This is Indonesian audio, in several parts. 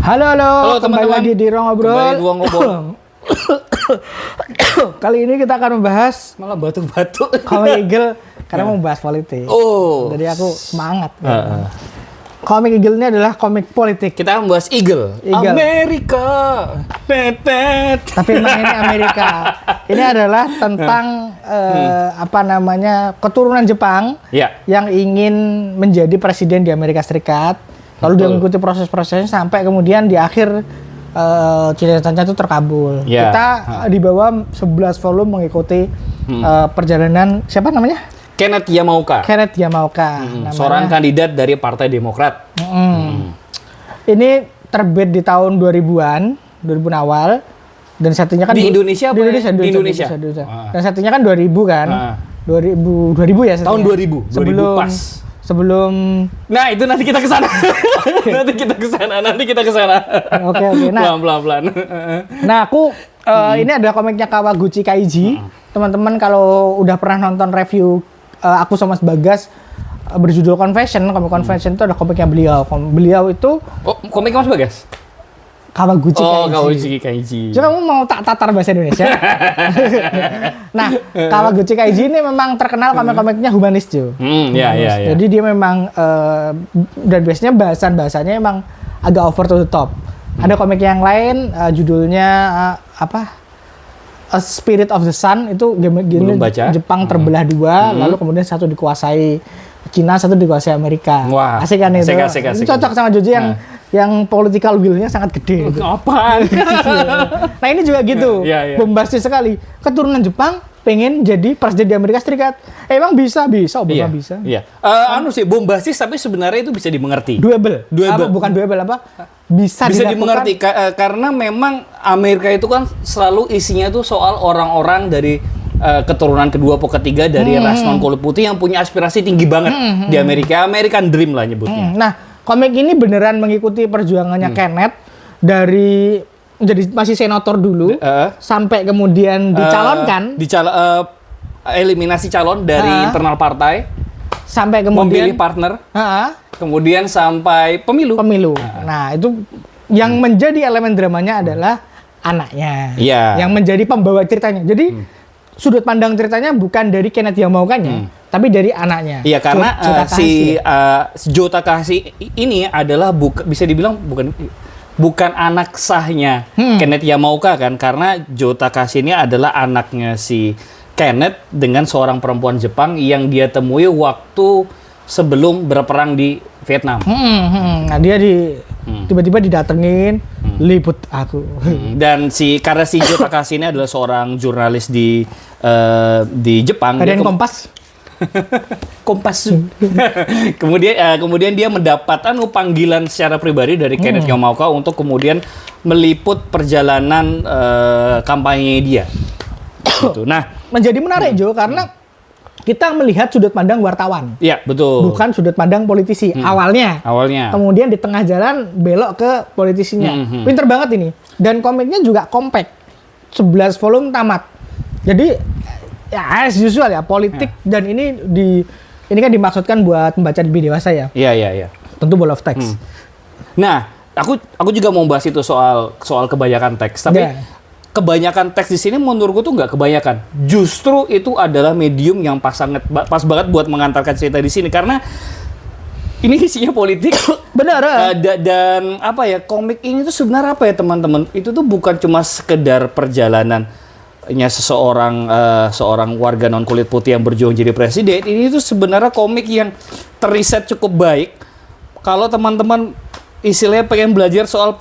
Halo, kembali teman-teman. lagi di Ruang Ngobrol. Kembali di Ruang Ngobrol. Kali ini kita akan membahas Malah batuk-batuk. Komik Eagle karena mau membahas politik. Oh. Jadi aku semangat. Komik Eagle ini adalah komik politik. Kita akan membahas Eagle. Eagle. Amerika. Tetet. Tapi emang ini Amerika. Ini adalah tentang keturunan Jepang Ya. yang ingin menjadi presiden di Amerika Serikat. Lalu dia mengikuti proses-prosesnya sampai kemudian di akhir cita-citanya itu terkabul. Ya. Kita di bawah 11 volume mengikuti perjalanan siapa namanya? Kenneth Yamaoka. Kenneth Yamaoka. Namanya. Seorang kandidat dari Partai Demokrat. Ini terbit di tahun 2000-an, 2000 awal. Dan satunya kan Di Indonesia apa? Di Indonesia. Dan satunya kan 2000 kan. 2000 ya satunya. Tahun 2000. 2000 pas. Sebelum Nah, itu nanti kita ke sana. nanti kita ke sana. Oke. Nah, Pelan-pelan. Nah, aku ini adalah komiknya Kawaguchi Kaiji. Teman-teman kalau udah pernah nonton review aku sama Mas Bagas berjudul Confession, komik Confession itu adalah komiknya beliau. Beliau itu Komik Mas Bagas? Kawaguchi Kaiji. Kawaguchi Kaiji. Coba kamu mau tak tatar bahasa Indonesia? Nah, Kawaguchi Kaiji ini memang terkenal komik-komiknya humanis, Jo. Ya. Jadi dia memang dan biasanya bahasanya emang agak over to the top. Ada komik yang lain judulnya A Spirit of the Sun, itu game Jepang terbelah dua, lalu kemudian satu dikuasai Cina, satu dikuasai Amerika. Wah, asik kan itu? asik. Ini cocok sama Jojo yang political will-nya sangat gede. Gitu. Apaan? Nah ini juga gitu, Iya. bombastis sekali. Keturunan Jepang pengen jadi presiden di Amerika Serikat. Emang bisa, Obama bisa. Iya. Bombastis tapi sebenarnya itu bisa dimengerti. Doable. Bukan doable bisa dimengerti karena memang Amerika itu kan selalu isinya tuh soal orang-orang dari keturunan kedua atau ketiga dari ras non kulit putih yang punya aspirasi tinggi banget di Amerika. American Dream lah nyebutnya. Nah, komik ini beneran mengikuti perjuangannya Kenneth dari jadi masih senator dulu sampai kemudian dicalonkan, eliminasi calon dari internal partai, sampai kemudian memilih partner, kemudian sampai pemilu. Nah, itu yang menjadi elemen dramanya adalah anaknya, Yang menjadi pembawa ceritanya. Jadi sudut pandang ceritanya bukan dari Kenneth Yamaoka-nya, tapi dari anaknya. Iya, karena si Joe Takahashi ini adalah bisa dibilang bukan anak sahnya Kenneth Yamaoka kan, karena Joe Takahashi ini adalah anaknya si Kenneth dengan seorang perempuan Jepang yang dia temui waktu sebelum berperang di Vietnam. Nah, dia tiba-tiba didatengin, liput aku. Dan karena si Joe Takahashi ini adalah seorang jurnalis di Jepang. Harian Kompas. kemudian dia mendapat panggilan secara pribadi dari Kenneth Yamaoka untuk kemudian meliput perjalanan kampanye dia. Gitu. Nah, menjadi menarik Jo karena kita melihat sudut pandang wartawan. Iya, betul. Bukan sudut pandang politisi awalnya. Kemudian di tengah jalan belok ke politisinya. Pinter banget ini. Dan komiknya juga compact. 11 volume tamat. Jadi ya as usual ya politik dan ini kan dimaksudkan buat membaca lebih dewasa ya. Iya. Tentu ball of text. Nah, aku juga mau bahas itu soal kebanyakan teks, tapi kebanyakan teks di sini menurutku tuh nggak kebanyakan. Justru itu adalah medium yang pas banget buat mengantarkan cerita di sini karena ini isinya politik. Benar. Dan komik ini tuh sebenarnya apa ya teman-teman? Itu tuh bukan cuma sekedar perjalanannya seorang warga non kulit putih yang berjuang jadi presiden. Ini tuh sebenarnya komik yang teriset cukup baik. Kalau teman-teman istilahnya pengen belajar soal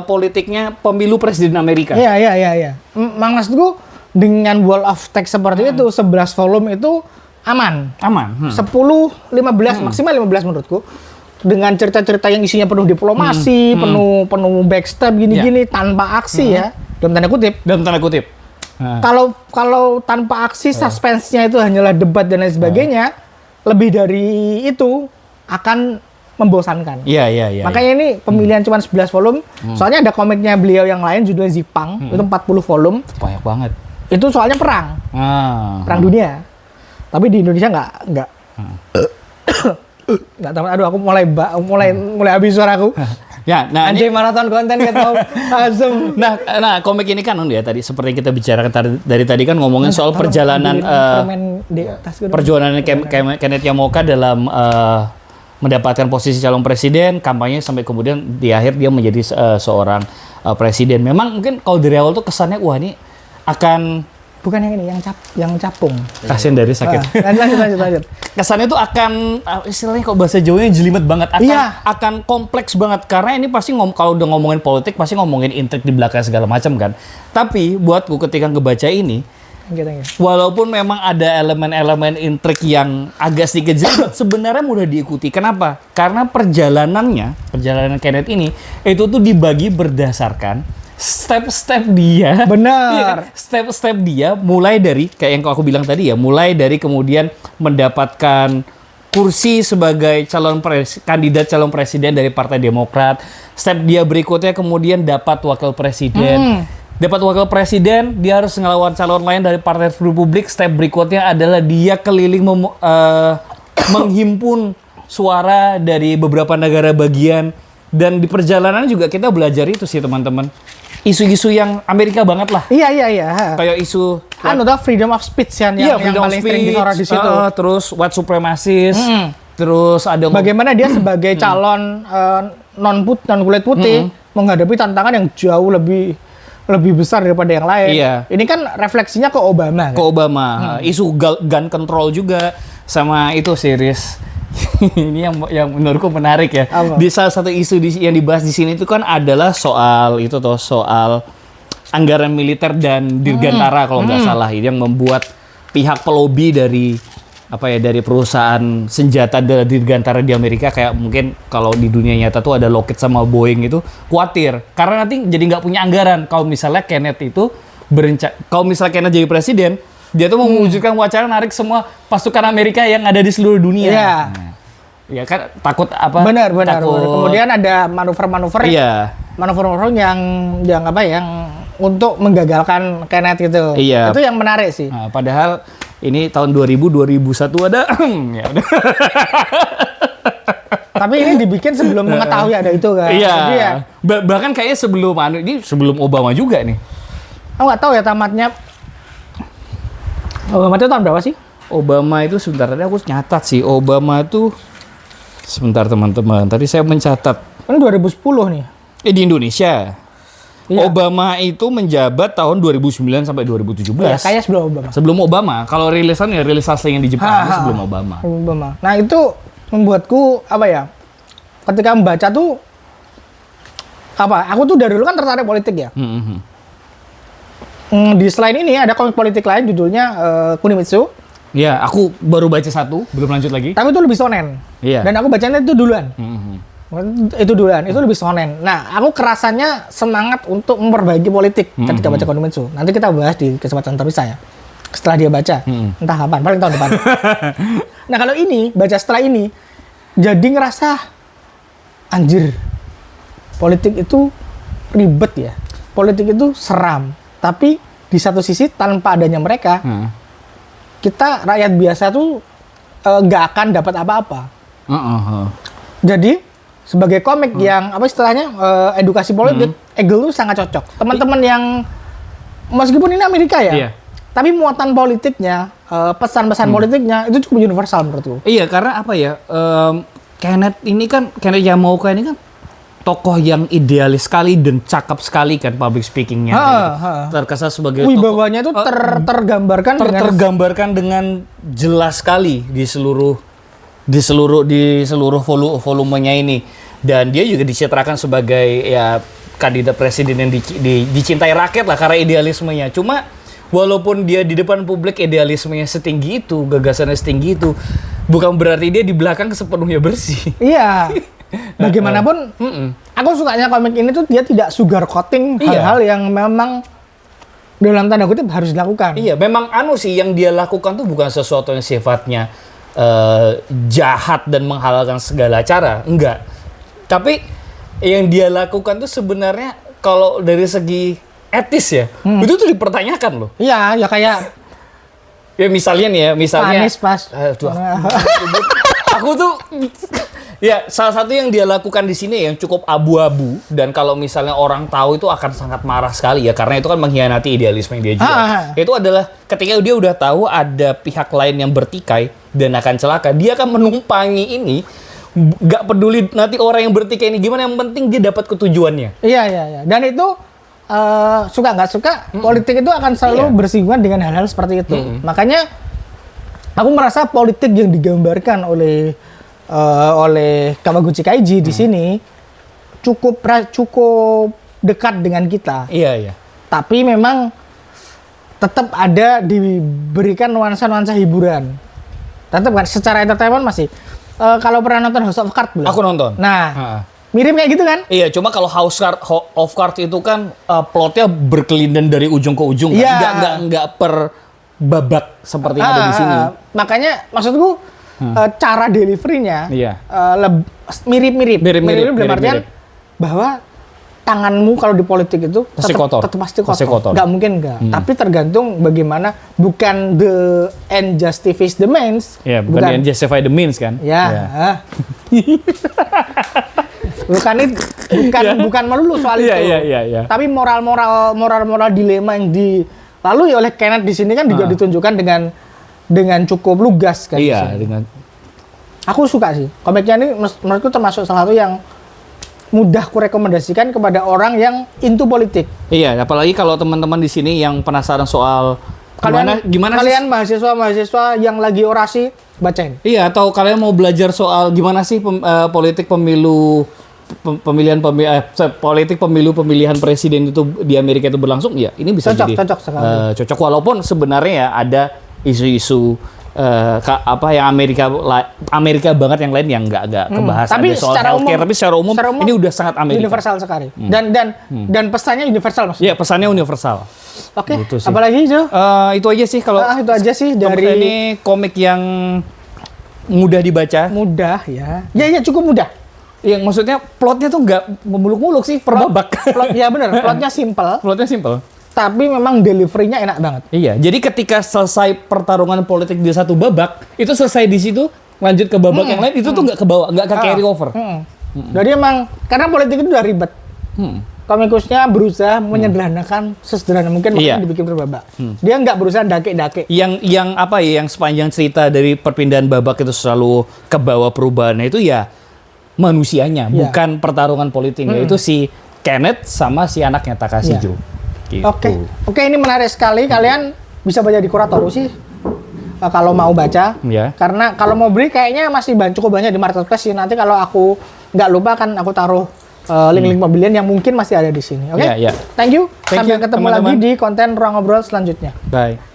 politiknya pemilu presiden Amerika. Iya. Maksudku dengan wall of text seperti itu 11 volume itu aman. 10, 15 maksimal 15 menurutku. Dengan cerita-cerita yang isinya penuh diplomasi, penuh backstab gini-gini tanpa aksi ya. Dalam tanda kutip. Kalau tanpa aksi suspense-nya itu hanyalah debat dan lain sebagainya, lebih dari itu akan membosankan. Iya. Makanya ini pemilihan cuma 11 volume. Soalnya ada komiknya beliau yang lain judulnya Zipang, itu 40 volume. Banyak banget. Itu soalnya perang. Perang dunia. Tapi di Indonesia nggak tahu. Aduh, aku mulai habis suaraku. Ya, nah Anjay maraton konten ketemu langsung. Nah, komik ini kan ya tadi seperti yang kita bicarakan dari tadi kan ngomongin soal perjalanan Kenneth Yamoka dalam mendapatkan posisi calon presiden, kampanye sampai kemudian di akhir dia menjadi seorang presiden. Memang mungkin kalau dari awal tuh kesannya wah ini akan bukan yang ini, yang capung. Kasian dari sakit. Lanjut. Kesannya tuh akan istilahnya kalau bahasa Jawanya jelimet banget, akan kompleks banget karena ini pasti kalau udah ngomongin politik pasti ngomongin intrik di belakang segala macam kan. Tapi buatku ketika ngebaca ini, walaupun memang ada elemen-elemen intrik yang agak sedikit jelimet, sebenarnya mudah diikuti. Kenapa? Karena perjalanan Kenneth ini itu tuh dibagi berdasarkan step-step dia. Benar. Step-step dia mulai dari kayak yang aku bilang tadi ya, mulai dari kemudian mendapatkan kursi sebagai kandidat calon presiden dari Partai Demokrat. Step dia berikutnya kemudian dapat wakil presiden. Dapat wakil presiden, dia harus ngelawan calon lain dari Partai Republik. Step berikutnya adalah dia keliling menghimpun suara dari beberapa negara bagian. Dan di perjalanan juga kita belajar itu sih teman-teman. Isu-isu yang Amerika banget lah. Iya. Kayak isu freedom of speech yang paling sering disorot di situ. Terus white supremacist. Terus ada bagaimana dia sebagai calon non kulit putih menghadapi tantangan yang jauh lebih besar daripada yang lain. Iya. Ini kan refleksinya ke Obama. Ke Obama. Isu gun control juga sama itu series. Ini yang menurutku menarik ya. Apa? Di salah satu isu yang dibahas di sini itu kan adalah soal anggaran militer dan dirgantara kalau nggak salah, ini yang membuat pihak pelobi dari perusahaan senjata dirgantara di Amerika kayak mungkin kalau di dunia nyata tuh ada Lockheed sama Boeing itu khawatir karena nanti jadi nggak punya anggaran kalau misalnya Kenneth jadi presiden. Dia tuh mau mewujudkan wacana narik semua pasukan Amerika yang ada di seluruh dunia. Iya. Ya kan takut apa? Benar. Kemudian ada manuver-manuver. Iya. Manuver yang untuk menggagalkan Kenneth gitu. Iya. Itu yang menarik sih. Nah, padahal ini tahun 2001 ada ya udah. Tapi ini dibikin sebelum mengetahui ada itu kan. Iya. Jadi ya, bahkan kayaknya sebelum Obama juga nih. Aku nggak tahu ya tamatnya. Obama itu tahun berapa sih? Obama itu sebentar tadi aku nyatat sih. Obama itu sebentar teman-teman. Tadi saya mencatat. Ini 2010 nih. Di Indonesia. Iya. Obama itu menjabat tahun 2009 sampai 2017. Iya, kayak sebelum Obama. Sebelum Obama. Kalau rilis aslinya di Jepang sebelum Obama. Nah, itu membuatku ketika membaca tuh aku tuh dari dulu kan tertarik politik ya. Di selain ini ada komik politik lain judulnya Kunimitsu. Iya, aku baru baca satu, belum lanjut lagi. Tapi itu lebih shonen. Iya. Dan aku bacanya itu duluan. Itu lebih shonen. Nah, aku kerasanya semangat untuk memperbaiki politik ketika baca Kunimitsu. Nanti kita bahas di kesempatan terpisah ya. Setelah dia baca, entah kapan, paling tahun depan. Nah, kalau ini baca setelah ini, jadi ngerasa anjir, politik itu ribet ya. Politik itu seram. Tapi di satu sisi tanpa adanya mereka, kita rakyat biasa tuh nggak akan dapat apa-apa. Jadi sebagai komik yang edukasi politik, Eagle tuh sangat cocok. Teman-teman yang meskipun ini Amerika ya, tapi muatan politiknya, pesan-pesan politiknya itu cukup universal menurutku. Iya, karena Kenneth Yamoka ini kan tokoh yang idealis sekali dan cakep sekali kan public speakingnya. Terkesan sebagai wibawanya itu tergambarkan dengan jelas sekali di seluruh volumenya ini. Dan dia juga dicitrakan sebagai kandidat presiden yang dicintai rakyat lah karena idealismenya. Cuma walaupun dia di depan publik idealismenya setinggi itu, gagasannya setinggi itu, bukan berarti dia di belakang sepenuhnya bersih. Iya. Bagaimanapun, aku sukanya komik ini tuh dia tidak sugar coating hal-hal yang memang dalam tanda kutip harus dilakukan. Iya, memang yang dia lakukan tuh bukan sesuatu yang sifatnya jahat dan menghalalkan segala cara, enggak. Tapi yang dia lakukan tuh sebenarnya kalau dari segi etis ya, itu tuh dipertanyakan loh. Iya, ya kayak misalnya Panis pas. aku tuh Ya, salah satu yang dia lakukan di sini yang cukup abu-abu dan kalau misalnya orang tahu itu akan sangat marah sekali ya karena itu kan mengkhianati idealisme yang dia jual. Itu adalah ketika dia udah tahu ada pihak lain yang bertikai dan akan celaka, dia akan menumpangi ini, nggak peduli nanti orang yang bertikai ini gimana, yang penting dia dapat ketujuannya. Iya. Dan itu suka nggak suka, politik itu akan selalu bersinggungan dengan hal-hal seperti itu. Makanya aku merasa politik yang digambarkan oleh Kawaguchi Kaiji di sini cukup dekat dengan kita. Iya. Tapi memang tetap ada diberikan nuansa-nuansa hiburan. Tetap kan secara entertainment masih. Kalau pernah nonton House of Cards belum? Aku nonton. Nah, mirip kayak gitu kan? Iya, cuma kalau House of Cards itu kan plotnya berkelindan dari ujung ke ujung, nggak per babak seperti yang ada di sini. Makanya maksudku cara delivery-nya mirip-mirip dalam artian bahwa tanganmu kalau di politik itu tetap pasti kotor. Nggak mungkin nggak. Tapi tergantung bagaimana, bukan the end justifies the means. Ya, bukan the end justify the means kan? Ya. bukan melulu soal itu. Iya. Tapi moral dilema yang dilalui oleh Kenneth di sini kan juga ditunjukkan dengan cukup lugas kan. Iya, dengan. Aku suka sih komiknya ini, menurutku termasuk salah satu yang mudah kurekomendasikan kepada orang yang into politik. Iya, apalagi kalau teman-teman di sini yang penasaran soal gimana kalian mahasiswa yang lagi orasi, bacain. Iya, atau kalian mau belajar soal gimana sih politik pemilihan presiden itu di Amerika itu berlangsung, ya ini bisa cocok sekali. Cocok walaupun sebenarnya ya ada isu-isu yang Amerika banget yang lain yang nggak kebahas, tapi ada soal healthcare, tapi secara umum ini udah sangat Amerika. Universal sekali. Dan pesannya universal maksudnya. Iya, pesannya universal. Oke. Gitu sih. Apalagi itu? Itu aja sih kalau. Itu aja sih dari ini komik yang mudah dibaca. Mudah ya. Ya cukup mudah. Yang maksudnya plotnya tuh nggak memuluk-muluk sih, per babak. Ya benar, plotnya simple. Tapi memang delivery-nya enak banget. Iya, jadi ketika selesai pertarungan politik di satu babak, itu selesai di situ, lanjut ke babak yang lain, itu tuh nggak ke bawah, nggak ke carry over. Jadi emang, karena politik itu udah ribet. Komikusnya berusaha menyederhanakan sesederhana mungkin, makanya dibikin per babak. Dia nggak berusaha dake-dake. Yang sepanjang cerita dari perpindahan babak itu selalu ke bawah perubahannya itu ya manusianya, bukan pertarungan politiknya. Itu si Kenneth sama si anaknya Takashi Jo. Gitu. Oke, ini menarik sekali. Kalian bisa baca di Kuratoru sih kalau mau baca. Karena kalau mau beli kayaknya masih cukup banyak di marketplace sih. Nanti kalau aku nggak lupa kan aku taruh link-link pembelian yang mungkin masih ada di sini. Oke? Thank Thank you. Sampai ketemu lagi di konten Ruang Ngobrol selanjutnya. Bye.